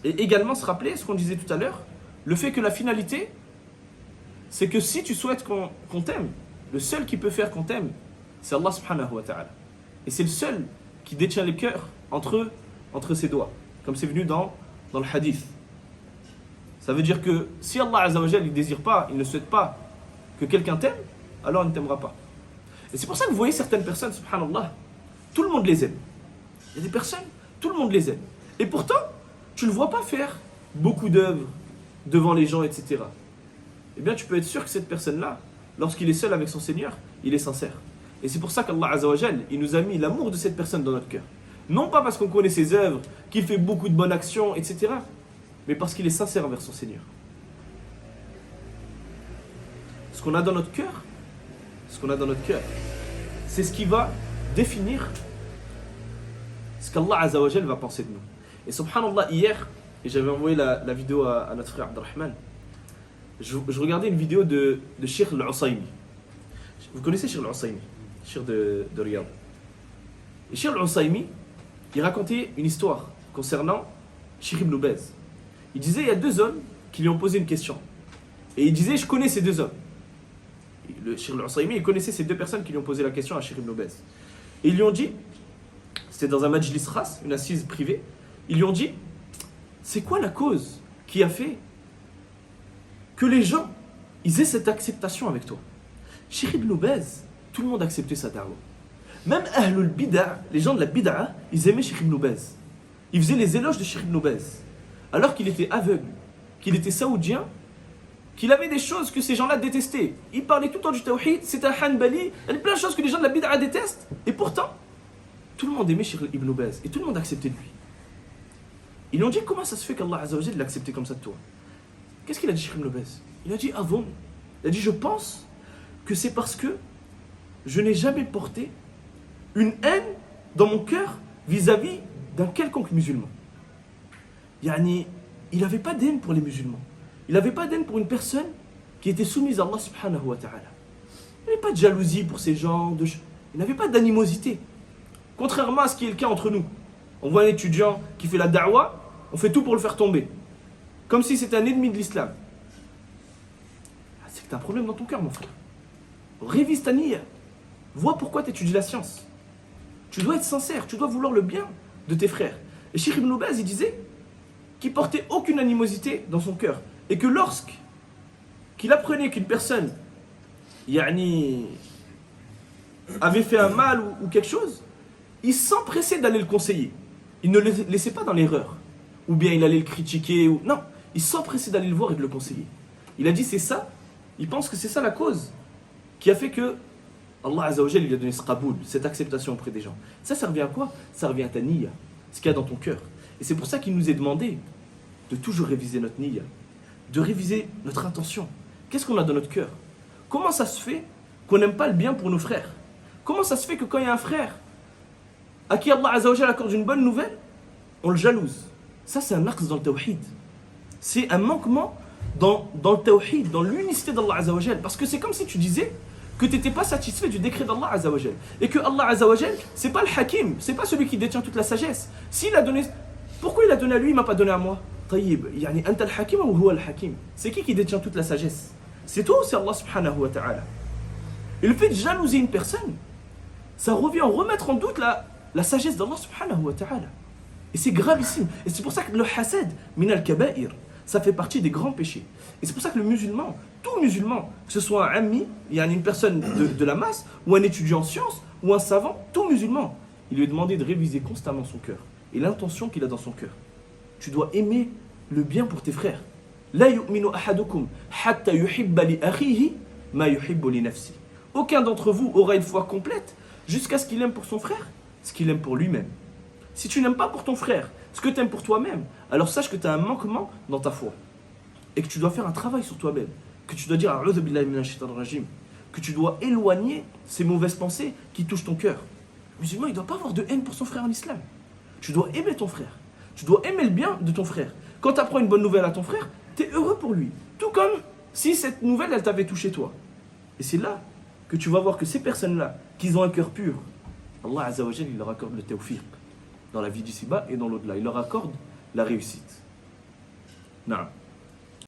Et également se rappeler ce qu'on disait tout à l'heure, le fait que la finalité, c'est que si tu souhaites qu'on t'aime, le seul qui peut faire qu'on t'aime, c'est Allah subhanahu wa ta'ala. Et c'est le seul qui détient les cœurs entre ses doigts, comme c'est venu dans le hadith. Ça veut dire que si Allah Azza wa Jal, il ne désire pas, il ne souhaite pas que quelqu'un t'aime, alors il ne t'aimera pas. Et c'est pour ça que vous voyez certaines personnes, subhanallah, tout le monde les aime. Il y a des personnes, tout le monde les aime. Et pourtant, tu ne le vois pas faire beaucoup d'œuvres devant les gens, etc. Eh bien, tu peux être sûr que cette personne-là, lorsqu'il est seul avec son Seigneur, il est sincère. Et c'est pour ça qu'Allah Azza wa Jal, il nous a mis l'amour de cette personne dans notre cœur. Non pas parce qu'on connaît ses œuvres, qu'il fait beaucoup de bonnes actions, etc. Mais parce qu'il est sincère envers son Seigneur. Ce qu'on a dans notre cœur, c'est ce qui va définir ce qu'Allah Azza wa Jal va penser de nous. Et subhanallah, hier, et j'avais envoyé la vidéo à notre frère Abdelrahman, je regardais une vidéo de Cheikh Al-Usaymi. Vous connaissez Cheikh Al-Usaymi, Cheikh de Riyad. Et Cheikh Al-Usaymi, il racontait une histoire concernant Cheikh Ibn Baz. Il disait, il y a deux hommes qui lui ont posé une question. Et il disait, je connais ces deux hommes. Le Cheikh Al-Usaymi, il connaissait ces deux personnes qui lui ont posé la question à Cheikh Ibn Baz. Et ils lui ont dit, c'était dans un majlis ras, une assise privée, ils lui ont dit, c'est quoi la cause qui a fait que les gens, ils aient cette acceptation avec toi? Cheikh Ibn Baz, tout le monde acceptait sa da'wah. Même Ahlul Bid'a, les gens de la Bid'a, ils aimaient Cheikh Ibn Baz. Ils faisaient les éloges de Cheikh Ibn Baz. Alors qu'il était aveugle, qu'il était saoudien, qu'il avait des choses que ces gens-là détestaient. Il parlait tout le temps du tawhid, c'était un hanbali, il y a plein de choses que les gens de la Bid'a détestent. Et pourtant, tout le monde aimait Cheikh Ibn Baz et tout le monde acceptait de lui. Ils lui ont dit, comment ça se fait qu'Allah Azza wa Jalla l'a accepté comme ça de toi? Qu'est-ce qu'il a dit Cheikh Ibn Baz? Il a dit, ah bon? Il a dit, je pense que c'est parce que je n'ai jamais porté une haine dans mon cœur vis-à-vis d'un quelconque musulman. Yani, il n'avait pas d'haine pour les musulmans. Il n'avait pas d'haine pour une personne qui était soumise à Allah subhanahu wa ta'ala. Il n'avait pas de jalousie pour ces gens. Il n'avait pas d'animosité. Contrairement à ce qui est le cas entre nous. On voit un étudiant qui fait la da'wah, on fait tout pour le faire tomber. Comme si c'était un ennemi de l'islam. C'est que tu as un problème dans ton cœur, mon frère. Révise ta niya. Vois pourquoi tu étudies la science. Tu dois être sincère, tu dois vouloir le bien de tes frères. Et Cheikh Ibn Baz, il disait qu'il portait aucune animosité dans son cœur. Et que qu'il apprenait qu'une personne avait fait un mal ou quelque chose, il s'empressait d'aller le conseiller. Il ne le laissait pas dans l'erreur. Ou bien il allait le critiquer. Non, il s'empressait d'aller le voir et de le conseiller. Il a dit c'est ça, il pense que c'est ça la cause qui a fait que Allah Azza wa Jalla lui a donné ce qaboul, cette acceptation auprès des gens. Ça revient à quoi? Ça revient à ta niya, ce qu'il y a dans ton cœur. Et c'est pour ça qu'il nous est demandé de toujours réviser notre niya, de réviser notre intention. Qu'est-ce qu'on a dans notre cœur? Comment ça se fait qu'on n'aime pas le bien pour nos frères? Comment ça se fait que quand il y a un frère à qui Allah Azza wa Jalla accorde une bonne nouvelle, on le jalouse? Ça, c'est un axe dans le tawhid. C'est un manquement dans le tawhid, dans l'unicité d'Allah Azza wa Jalla. Parce que c'est comme si tu disais que tu n'étais pas satisfait du décret d'Allah Azza wa Jalla. Et que Allah Azza wa Jalla, c'est pas le hakim, c'est pas celui qui détient toute la sagesse. S'il a donné, pourquoi il a donné à lui, il m'a pas donné à moi? Tayyib, yani anta al-hakim ou huwa al-hakim? C'est qui détient toute la sagesse? C'est toi ou c'est Allah subhanahu wa ta'ala? Et le fait de jalouser une personne, ça revient à remettre en doute la sagesse d'Allah subhanahu wa ta'ala. Et c'est gravissime. Et c'est pour ça que le hasad, min al-kaba'ir, ça fait partie des grands péchés. Et c'est pour ça que le musulman, tout musulman, que ce soit un ami, une personne de la masse, ou un étudiant en sciences, ou un savant, tout musulman, il lui est demandé de réviser constamment son cœur et l'intention qu'il a dans son cœur. Tu dois aimer le bien pour tes frères. La yu'minu ahadukum hatta yuhibba li akhihi ma yuhibbu li nafsi. Aucun d'entre vous aura une foi complète jusqu'à ce qu'il aime pour son frère ce qu'il aime pour lui-même. Si tu n'aimes pas pour ton frère ce que tu aimes pour toi-même, alors sache que tu as un manquement dans ta foi. Et que tu dois faire un travail sur toi-même. Que tu dois dire A'udhu billahi minash shaitanir rajim. Que tu dois éloigner ces mauvaises pensées qui touchent ton cœur. Le musulman, il ne doit pas avoir de haine pour son frère en islam. Tu dois aimer ton frère. Tu dois aimer le bien de ton frère. Quand tu apprends une bonne nouvelle à ton frère, tu es heureux pour lui. Tout comme si cette nouvelle, elle t'avait touché toi. Et c'est là que tu vas voir que ces personnes-là, qui ont un cœur pur, Allah Azza wa Jalla, il leur accorde le tawfiq dans la vie d'ici-bas et dans l'au-delà. Il leur accorde la réussite. Non.